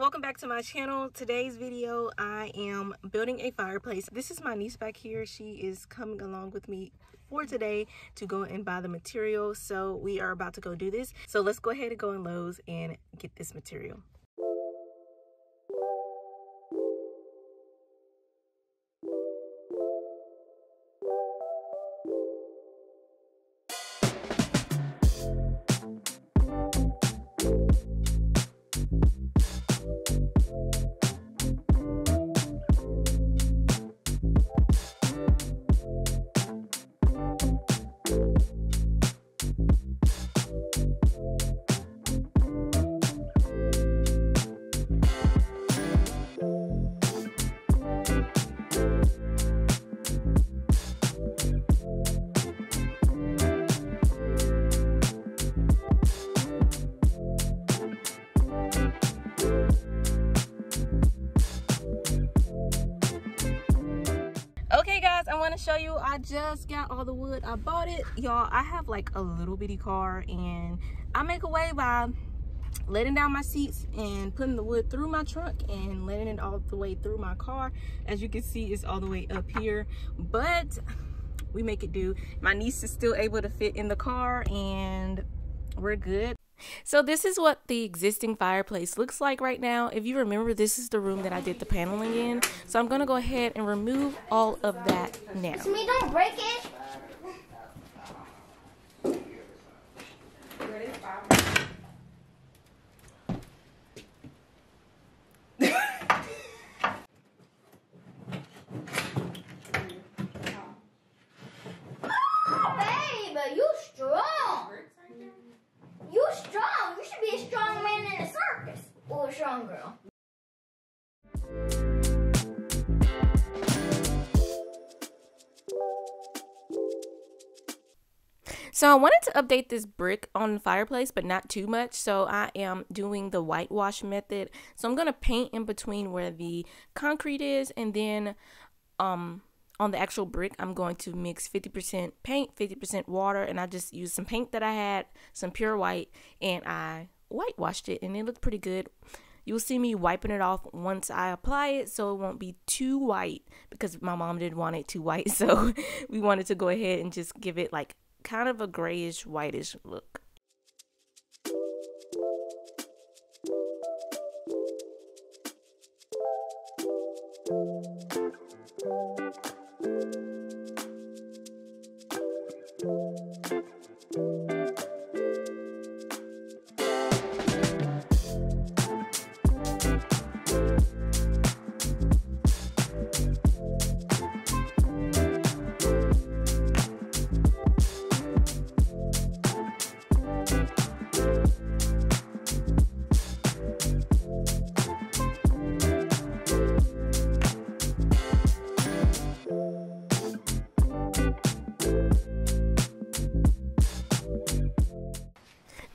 welcome back to my channel. Today's video, I am building a fireplace. This is my niece back here. She is coming along with me for today to go and buy the material. So we are about to go do this. So let's go ahead and go in Lowe's and get this material. Okay guys, I want to show you, I just got all the wood. I bought it, y'all. I have like a little bitty car, and I make a way by letting down my seats and putting the wood through my trunk and letting it all the way through my car. As you can see, it's all the way up here, but we make it do. My niece is still able to fit in the car and we're good. So this is what the existing fireplace looks like right now. If you remember, this is the room that I did the paneling in. So I'm going to go ahead and remove all of that now. Me, don't break it. Oh, babe, you strong. You strong. You should be a strong man in a circus. Or a strong girl. So I wanted to update this brick on the fireplace, but not too much. So I am doing the whitewash method. So I'm going to paint in between where the concrete is, and then on the actual brick, I'm going to mix 50% paint, 50% water, and I just used some paint that I had, some pure white, and I whitewashed it, and it looked pretty good. You'll see me wiping it off once I apply it, so it won't be too white, because my mom didn't want it too white, so we wanted to go ahead and just give it like kind of a grayish, whitish look.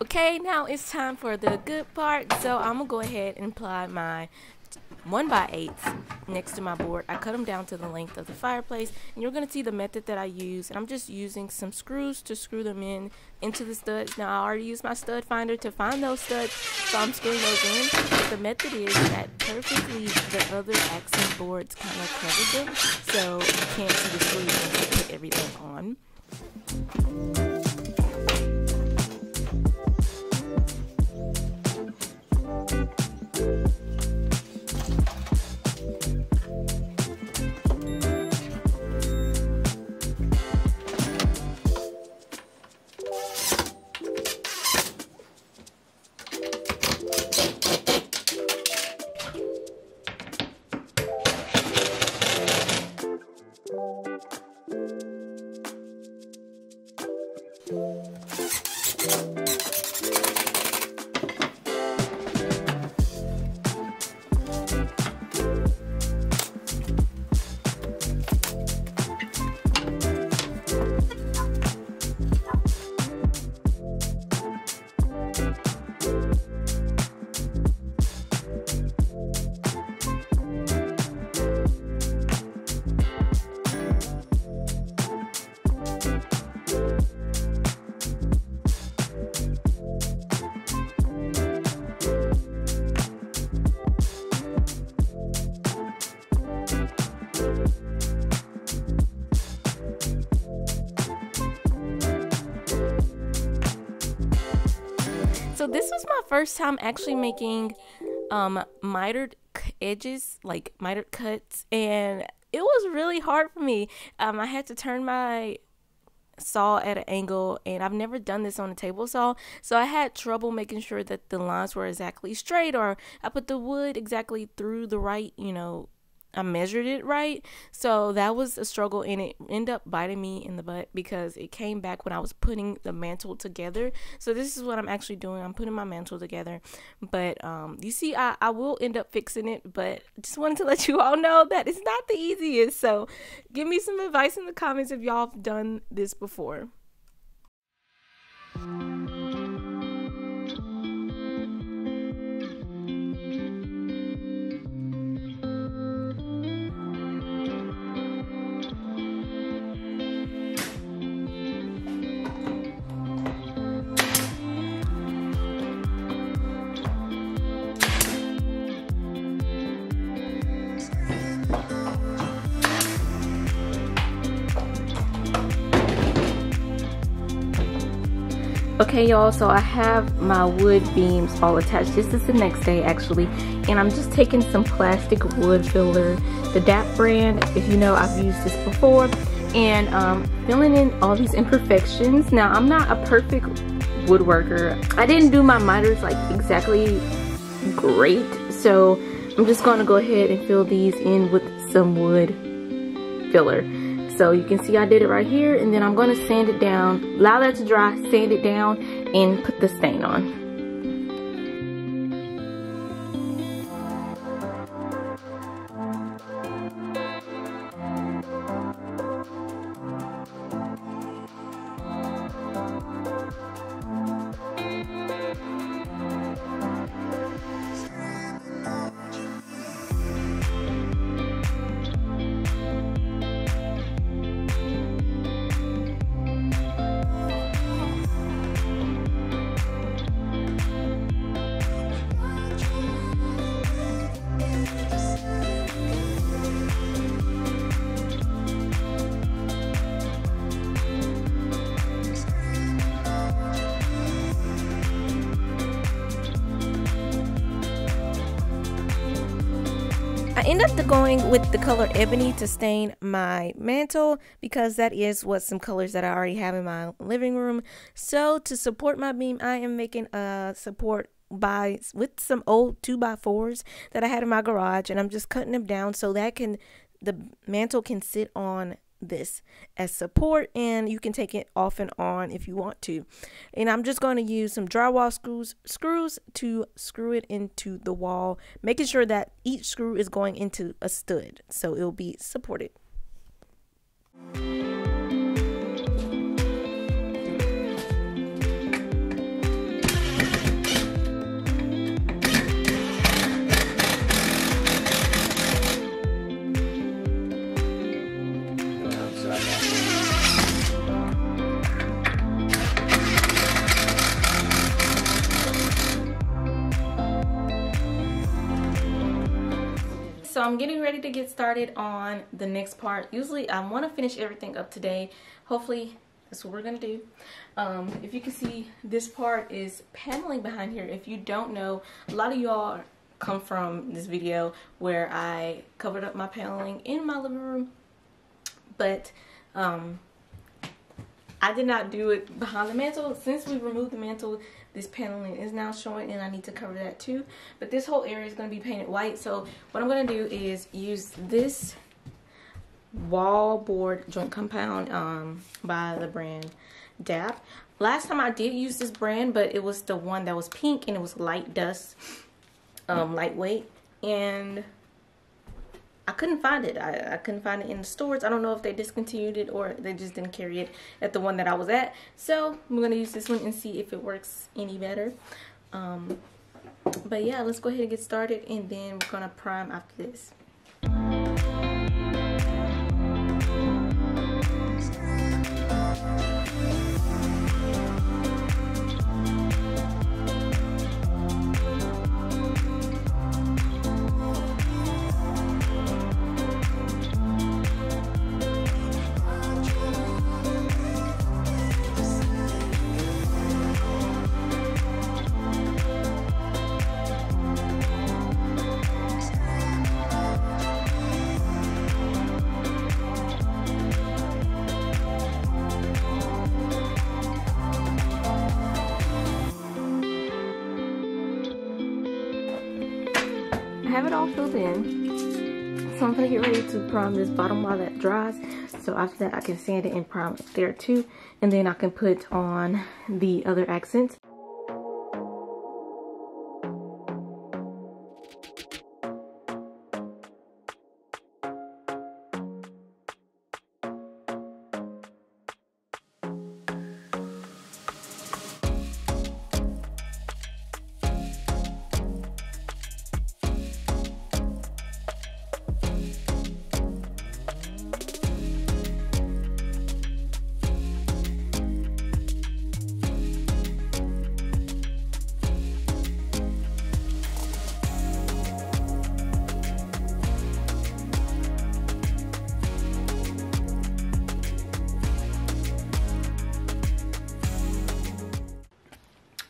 Okay, now it's time for the good part. So I'm gonna go ahead and apply my 1x8s next to my board. I cut them down to the length of the fireplace, and you're gonna see the method that I use. And I'm just using some screws to screw them into the studs. Now I already used my stud finder to find those studs, so I'm screwing those in. But the method is that perfectly the other accent boards kind of cover them, so you can't see the screws once I put everything on. So this was my first time actually making mitered edges, like mitered cuts, and it was really hard for me. I had to turn my saw at an angle, and I've never done this on a table saw, so I had trouble making sure that the lines were exactly straight, or I put the wood exactly through the right, I measured it right. So that was a struggle, and it ended up biting me in the butt because it came back when I was putting the mantle together. So this is what I'm actually doing. I'm putting my mantle together, but you see, I will end up fixing it, but just wanted to let you all know that it's not the easiest. So give me some advice in the comments if y'all have done this before. Okay, y'all, so I have my wood beams all attached. This is the next day actually, and I'm just taking some plastic wood filler, the DAP brand. If you know, I've used this before, and filling in all these imperfections. Now, I'm not a perfect woodworker. I didn't do my miters like exactly great, so I'm just gonna go ahead and fill these in with some wood filler. So you can see I did it right here, and then I'm going to sand it down, allow that to dry, sand it down, and put the stain on. I end up going with the color ebony to stain my mantle because that is what some colors that I already have in my living room. So to support my beam, I am making a support with some old 2x4s that I had in my garage, and I'm just cutting them down so that the mantle can sit on this as support, and you can take it off and on if you want to. And I'm just going to use some drywall screws to screw it into the wall, making sure that each screw is going into a stud so it'll be supported. So I'm getting ready to get started on the next part. Usually I want to finish everything up today. Hopefully that's what we're gonna do. If you can see, this part is paneling behind here. If you don't know, a lot of y'all come from this video where I covered up my paneling in my living room, but I did not do it behind the mantle. Since we removed the mantle, this paneling is now showing, and I need to cover that too. But this whole area is going to be painted white. So what I'm going to do is use this wall board joint compound by the brand DAP. Last time I did use this brand, but it was the one that was pink, and it was light dust, lightweight, and I couldn't find it. I couldn't find it in the stores. I don't know if they discontinued it or they just didn't carry it at the one that I was at. So I'm going to use this one and see if it works any better. But yeah, let's go ahead and get started, and then we're going to prime after this. have it all filled in. So I'm gonna get ready to prime this bottom while that dries. So after that, I can sand it and prime it there too. And then I can put on the other accents.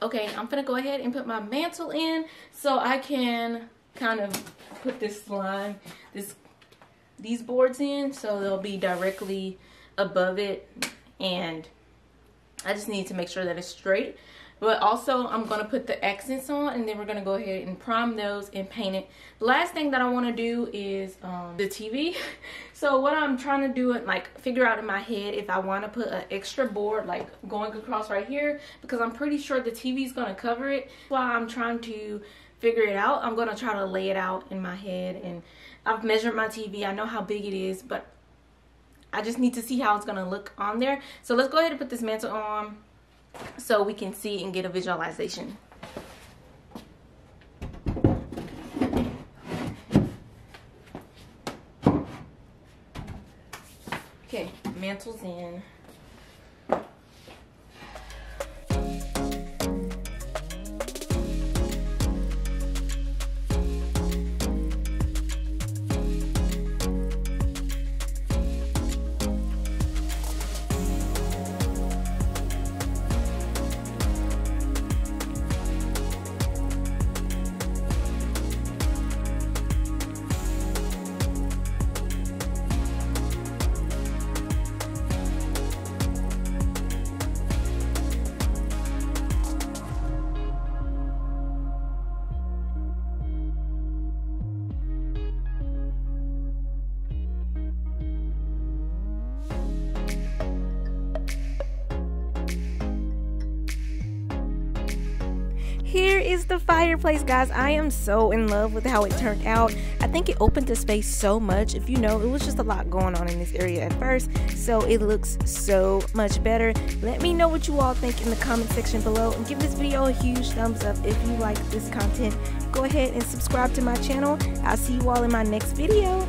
Okay, I'm gonna go ahead and put my mantle in so I can kind of put this slime, these boards in, so they'll be directly above it, and I just need to make sure that it's straight. But also I'm gonna put the accents on, and then we're gonna go ahead and prime those and paint it. The last thing that I want to do is the TV. So what I'm trying to do is like figure out in my head if I want to put an extra board like going across right here, because I'm pretty sure the TV is gonna cover it. While I'm trying to figure it out, I'm gonna try to lay it out in my head, and I've measured my TV. I know how big it is, but I just need to see how it's gonna look on there. So let's go ahead and put this mantle on so we can see and get a visualization. Okay, mantle's in. Here is the fireplace, guys. I am so in love with how it turned out. I think it opened the space so much. If you know, it was just a lot going on in this area at first, so it looks so much better. Let me know what you all think in the comment section below, and give this video a huge thumbs up if you like this content. Go ahead and subscribe to my channel. I'll see you all in my next video.